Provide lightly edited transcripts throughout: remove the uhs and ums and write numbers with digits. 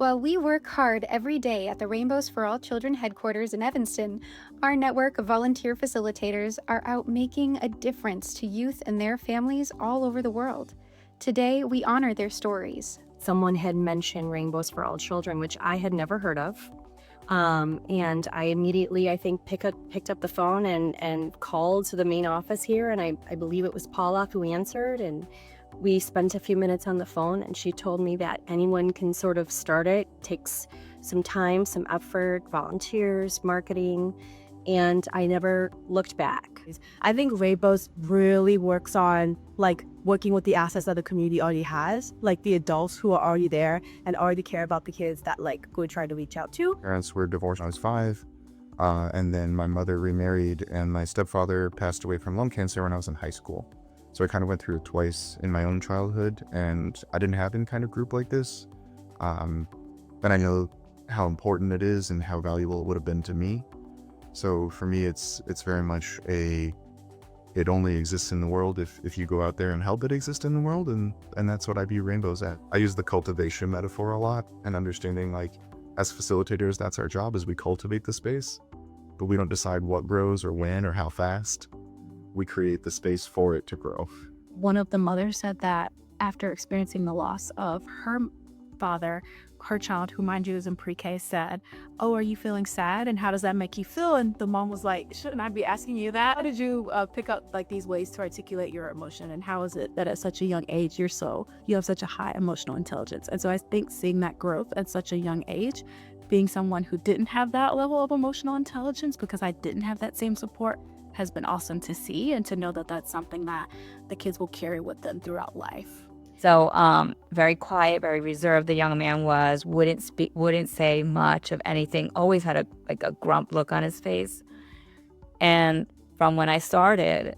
While we work hard every day at the Rainbows for All Children headquarters in Evanston, our network of volunteer facilitators are out making a difference to youth and their families all over the world. Today, we honor their stories. Someone had mentioned Rainbows for All Children, which I had never heard of. And I immediately, I think, picked up the phone and called to the main office here. And I believe it was Paula who answered. And we spent a few minutes on the phone, and she told me that anyone can sort of start it. Takes some time, some effort, volunteers, marketing, and I never looked back. I think Rainbows really works on working with the assets that the community already has, like the adults who are already there and already care about the kids that we're trying to reach out to. Parents were divorced when I was 5, and then my mother remarried, and my stepfather passed away from lung cancer when I was in high school. So I kind of went through it twice in my own childhood, and I didn't have any kind of group like this. And I know how important it is and how valuable it would have been to me. So for me, it's very much it only exists in the world if you go out there and help it exist in the world, and that's what I view Rainbows at. I use the cultivation metaphor a lot, and understanding as facilitators, that's our job, is we cultivate the space, but we don't decide what grows or when or how fast. We create the space for it to grow. One of the mothers said that after experiencing the loss of her father, her child, who mind you is in pre-K, said, "Oh, are you feeling sad? And how does that make you feel?" And the mom was like, "Shouldn't I be asking you that? How did you pick up these ways to articulate your emotion? And how is it that at such a young age you have such a high emotional intelligence?" And so I think seeing that growth at such a young age, being someone who didn't have that level of emotional intelligence because I didn't have that same support, has been awesome to see, and to know that that's something that the kids will carry with them throughout life. So very quiet, very reserved the young man was, wouldn't speak, wouldn't say much of anything, always had a grump look on his face. And from when I started,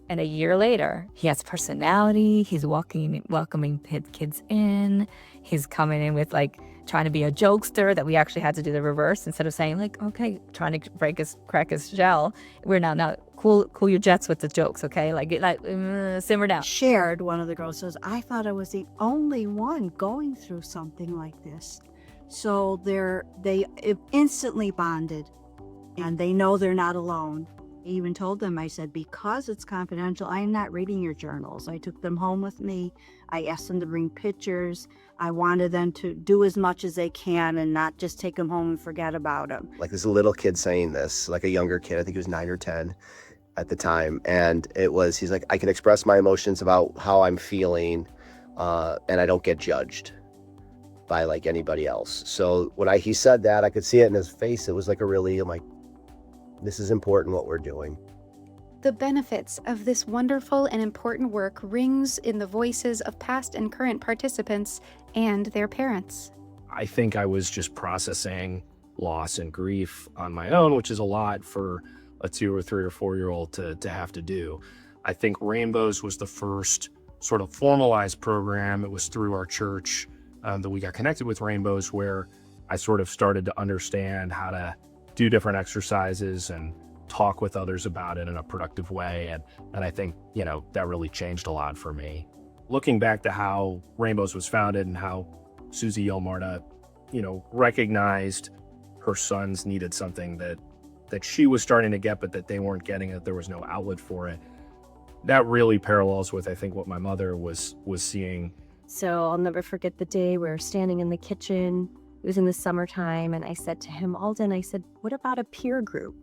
and a year later, he has personality, he's welcoming kids in, he's coming in with trying to be a jokester, that we actually had to do the reverse. Instead of saying okay, trying to crack his shell, we're now cool your jets with the jokes, okay? Simmer down. Shared, one of the girls says, "I thought I was the only one going through something like this." So they instantly bonded, and they know they're not alone. I even told them, I said, because it's confidential, I am not reading your journals. I took them home with me. I asked them to bring pictures. I wanted them to do as much as they can and not just take them home and forget about them. This little kid saying this, a younger kid, I think he was 9 or 10 at the time. And he's like, I can express my emotions about how I'm feeling, and I don't get judged by anybody else. So when he said that, I could see it in his face. It was I'm like, this is important what we're doing. The benefits of this wonderful and important work rings in the voices of past and current participants and their parents. I think I was just processing loss and grief on my own, which is a lot for a 2 or 3 or 4-year-old to have to do. I think Rainbows was the first sort of formalized program. It was through our church that we got connected with Rainbows, where I sort of started to understand how to do different exercises and talk with others about it in a productive way. And I think, that really changed a lot for me. Looking back to how Rainbows was founded and how Susie Yelmarta, recognized her sons needed something that she was starting to get, but that they weren't getting it. There was no outlet for it. That really parallels with, I think, what my mother was seeing. So I'll never forget the day we were standing in the kitchen. It was in the summertime, and I said to him, "Alden," I said, "what about a peer group?"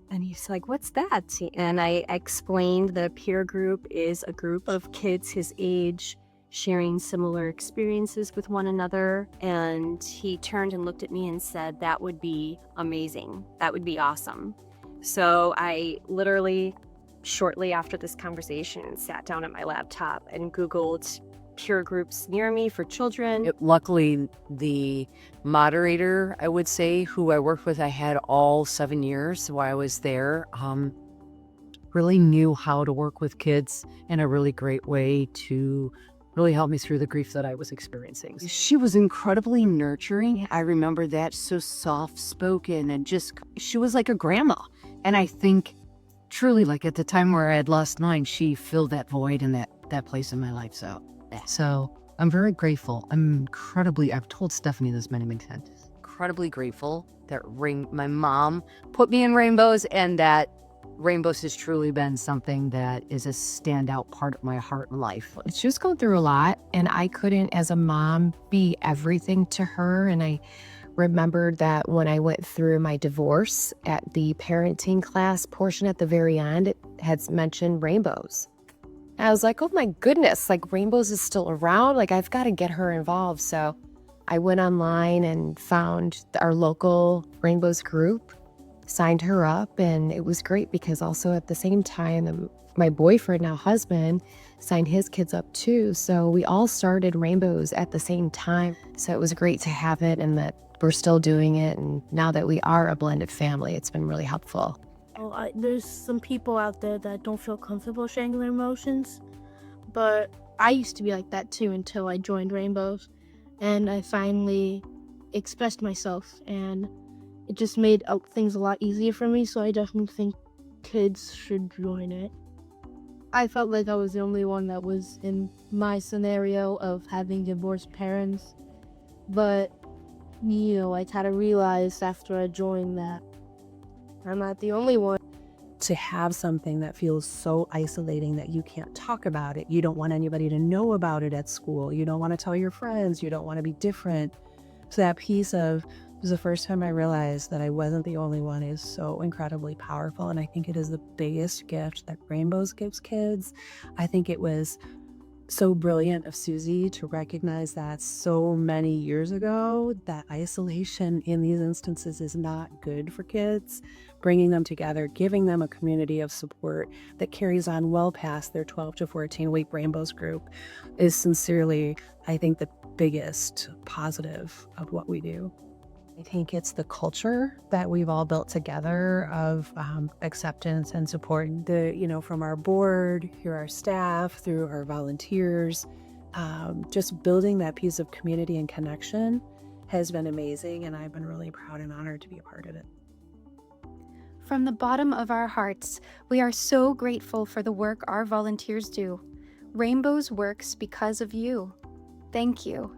And he's like, "What's that?" And I explained the peer group is a group of kids his age sharing similar experiences with one another. And he turned and looked at me and said, "That would be amazing. That would be awesome." So I literally, shortly after this conversation, sat down at my laptop and Googled peer groups near me for children. Luckily, the moderator, I would say, who I worked with, I had all 7 years while I was there, really knew how to work with kids in a really great way to really help me through the grief that I was experiencing. She was incredibly nurturing. I remember that, so soft-spoken, and she was like a grandma. And I think truly, like at the time where I had lost mine, she filled that void in that place in my life. So I'm very grateful. I've told Stephanie this many times. Incredibly grateful that my mom put me in rainbows, and that rainbows has truly been something that is a standout part of my heart and life. She was going through a lot, and I couldn't, as a mom, be everything to her. And I remembered that when I went through my divorce, at the parenting class portion at the very end, it had mentioned rainbows. And I was like, oh my goodness, like rainbows is still around. Like, I've got to get her involved. So I went online and found our local rainbows group, signed her up, and it was great because also at the same time, my boyfriend, now husband, signed his kids up too. So we all started rainbows at the same time. So it was great to have it, and that we're still doing it. And now that we are a blended family, it's been really helpful. There's some people out there that don't feel comfortable sharing their emotions, but I used to be like that too until I joined Rainbows, and I finally expressed myself, and it just made things a lot easier for me. So I definitely think kids should join it. I felt like I was the only one that was in my scenario of having divorced parents, but I kind of realized after I joined that I'm not the only one. To have something that feels so isolating that you can't talk about it, you don't want anybody to know about it at school, you don't want to tell your friends, you don't want to be different. So that piece of, it was the first time I realized that I wasn't the only one, is so incredibly powerful. And I think it is the biggest gift that Rainbows gives kids. I think it was so brilliant of Susie to recognize that so many years ago, that isolation in these instances is not good for kids. Bringing them together, giving them a community of support that carries on well past their 12 to 14 week Rainbows group is sincerely, I think, the biggest positive of what we do. I think it's the culture that we've all built together of acceptance and support. From our board, through our staff, through our volunteers, just building that piece of community and connection has been amazing, and I've been really proud and honored to be a part of it. From the bottom of our hearts, we are so grateful for the work our volunteers do. Rainbows works because of you. Thank you.